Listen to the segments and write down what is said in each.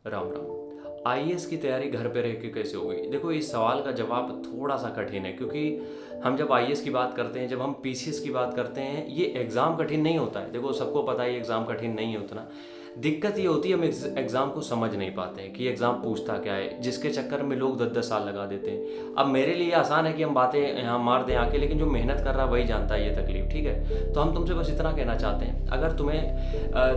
Ram Ram. IAS की तैयारी घर पे रह के कैसे होगी? देखो, इस सवाल का जवाब थोड़ा सा कठिन है, क्योंकि हम जब आईएएस की बात करते हैं, जब हम पीसीएस की बात करते हैं, ये एग्ज़ाम कठिन नहीं होता है। देखो, सबको पता है ये एग्ज़ाम कठिन नहीं है उतना। दिक्कत ये होती है हम एग्ज़ाम को समझ नहीं पाते हैं कि एग्ज़ाम पूछता क्या है, जिसके चक्कर में लोग 10-10 साल लगा देते हैं। अब मेरे लिए आसान है कि हम बातें यहाँ मार दें आके, लेकिन जो मेहनत कर रहा है वही जानता है ये तकलीफ़, ठीक है? तो हम तुमसे बस इतना कहना चाहते हैं, अगर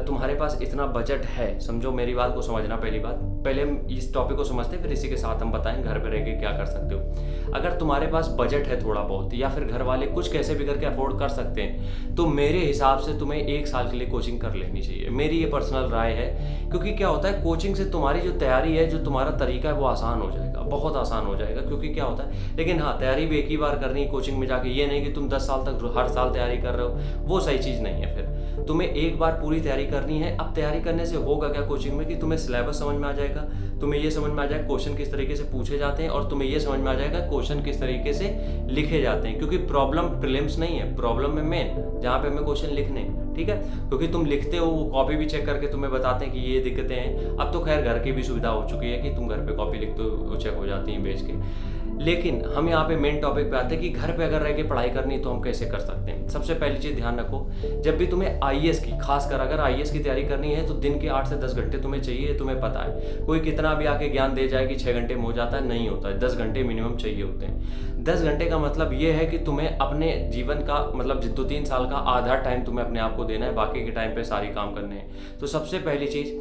तुम्हारे पास इतना बजट है, समझो मेरी बात को समझना। पहली बात, पहले हम इस टॉपिक को समझते हैं, फिर इसी के साथ हम बताएं घर पे रह के क्या कर सकते हो। अगर तुम्हारे पास बजट है थोड़ा बहुत, या फिर घर वाले कुछ कैसे भी करके अफोर्ड कर सकते हैं, तो मेरे हिसाब से तुम्हें 1 साल के लिए कोचिंग कर लेनी चाहिए। मेरी ये पर्सनल राय है, क्योंकि क्या होता है, कोचिंग से तुम्हारी जो तैयारी है, जो तुम्हारा तरीका है, वो आसान हो जाएगा, बहुत आसान हो जाएगा। क्योंकि क्या होता है, लेकिन हाँ, तैयारी भी एक ही बार करनी है कोचिंग में जाके, ये नहीं कि तुम 10 साल तक हर साल तैयारी कर रहे हो, वो सही चीज़ नहीं है। फिर तुम्हें एक बार पूरी तैयारी करनी है। अब तैयारी करने से होगा क्या कोचिंग में, कि तुम्हें सिलेबस समझ में आ जाएगा, तुम्हें ये समझ में आ जाएगा क्वेश्चन किस तरीके से पूछे जाते हैं, और तुम्हें ये समझ में आ जाएगा क्वेश्चन किस तरीके से लिखे जाते हैं। क्योंकि प्रॉब्लम प्रीलिम्स नहीं है, प्रॉब्लम है मेन, जहाँ पे हमें क्वेश्चन लिखने, ठीक है? क्योंकि तुम लिखते हो, वो कॉपी भी चेक करके तुम्हें बताते हैं कि ये दिक्कतें हैं। अब तो खैर घर की भी सुविधा हो चुकी है कि तुम घर पे कॉपी लिखते हो, चेक हो जाती हैं भेज के। लेकिन हम यहाँ पे मेन टॉपिक पे आते हैं कि घर पे अगर रह के पढ़ाई करनी तो हम कैसे कर सकते हैं। सबसे पहली चीज़ ध्यान रखो, जब भी तुम्हें आईएएस की, खासकर अगर आईएएस की तैयारी करनी है, तो दिन के 8 से 10 घंटे तुम्हें चाहिए। तुम्हें पता है, कोई कितना भी आके ज्ञान दे जाए कि 6 घंटे में हो जाता है, नहीं होता है। 10 घंटे मिनिमम चाहिए होते हैं। 10 घंटे का मतलब ये है कि तुम्हें अपने जीवन का, मतलब 2-3 साल का आधा टाइम तुम्हें अपने आप को देना है, बाकी के टाइम पे सारी काम करने हैं। तो सबसे पहली चीज़,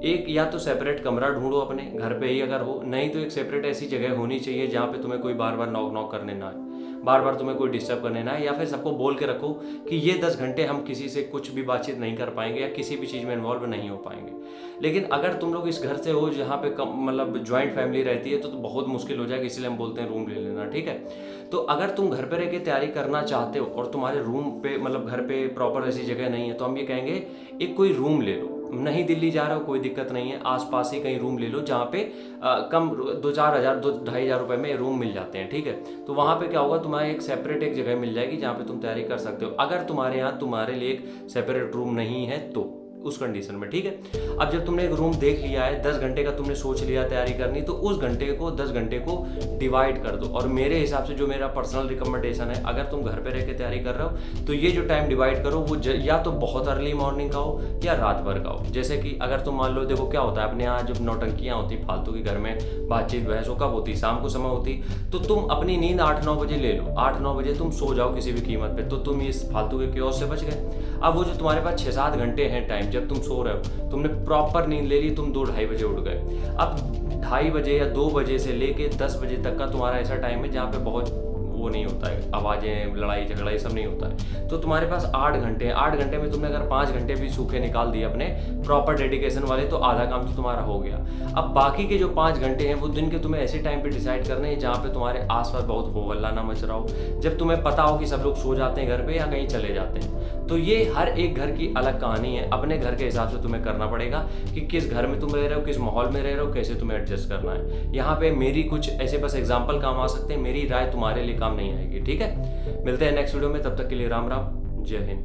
एक या तो सेपरेट कमरा ढूंढो अपने घर पे ही, अगर हो, नहीं तो एक सेपरेट ऐसी जगह होनी चाहिए जहाँ पे तुम्हें कोई बार बार नॉक नॉक करने ना आए, बार बार तुम्हें कोई डिस्टर्ब करने ना है। या फिर सबको बोल के रखो कि ये 10 घंटे हम किसी से कुछ भी बातचीत नहीं कर पाएंगे या किसी भी चीज़ में इन्वॉल्व नहीं हो पाएंगे। लेकिन अगर तुम लोग इस घर से हो जहाँ पे कम, मतलब ज्वाइंट फैमिली रहती है, तो बहुत मुश्किल हो जाएगा, इसलिए हम बोलते हैं रूम ले लेना, ठीक है? तो अगर तुम घर पे रह के तैयारी करना चाहते हो और तुम्हारे रूम पे, मतलब घर पे प्रॉपर ऐसी जगह नहीं है, तो हम ये कहेंगे एक कोई रूम ले लो। नहीं दिल्ली जा रहे हो, कोई दिक्कत नहीं है, आसपास ही कहीं रूम ले लो जहाँ पे कम 2-4 हज़ार, 2-2.5 हज़ार रुपये में रूम मिल जाते हैं, ठीक है? तो वहाँ पे क्या होगा, तुम्हारे एक सेपरेट एक जगह मिल जाएगी जहाँ पे तुम तैयारी कर सकते हो। अगर तुम्हारे यहाँ तुम्हारे लिए एक सेपरेट रूम नहीं है तो उस कंडीशन में, ठीक है? अब जब तुमने एक रूम देख लिया है, 10 घंटे का तुमने सोच लिया तैयारी करनी, तो उस घंटे को 10 घंटे को डिवाइड कर दो। और मेरे हिसाब से जो मेरा पर्सनल रिकमेंडेशन है, अगर तुम घर पे रह के तैयारी कर रहे हो, तो ये जो टाइम डिवाइड करो वो या तो बहुत अर्ली मॉर्निंग का हो या रात भर का हो। जैसे कि अगर तुम मान लो, देखो क्या होता है, अपने यहाँ जब नौटंकियाँ होती फालतू की घर में बातचीत बहस, वो कब होती, शाम को समय होती, तो तुम अपनी नींद 8-9 बजे ले लो, 8-9 बजे तुम सो जाओ किसी भी कीमत पे, तो तुम इस फालतू के क्योस से बच गए। अब वो जो तुम्हारे पास 6-7 घंटे हैं टाइम, जब तुम सो रहे हो, तुमने प्रॉपर नींद ले ली, तुम 2-2:30 बजे उठ गए। अब 2:30 बजे या 2 बजे से लेके 10 बजे तक का तुम्हारा ऐसा टाइम है जहाँ पे बहुत वो नहीं होता है, आवाज़ें, लड़ाई झगड़ा, ये सब नहीं होता है। तो तुम्हारे पास 8 घंटे हैं। 8 घंटे में तुमने अगर 5 घंटे भी सूखे निकाल दिए अपने प्रॉपर डेडिकेशन वाले, तो आधा काम तो तुम्हारा हो गया। अब बाकी के जो 5 घंटे हैं, वो दिन के तुम्हें ऐसे टाइम पे डिसाइड करने हैं जहाँ पे तुम्हारे आसपास बहुत हो हल्ला ना मच रहा हो, जब तुम्हें पता हो कि सब लोग सो जाते हैं घर पे या कहीं चले जाते हैं। तो ये हर एक घर की अलग कहानी है, अपने घर के हिसाब से तुम्हें करना पड़ेगा कि किस घर में तुम रह रहे हो, किस माहौल में रह रहे हो, कैसे तुम्हें एडजस्ट करना है। यहाँ पे मेरी कुछ ऐसे बस एग्जाम्पल काम आ सकते हैं, मेरी राय तुम्हारे लिए काम नहीं आएगी, ठीक है? मिलते हैं नेक्स्ट वीडियो में, तब तक के लिए राम राम, जय हिंद।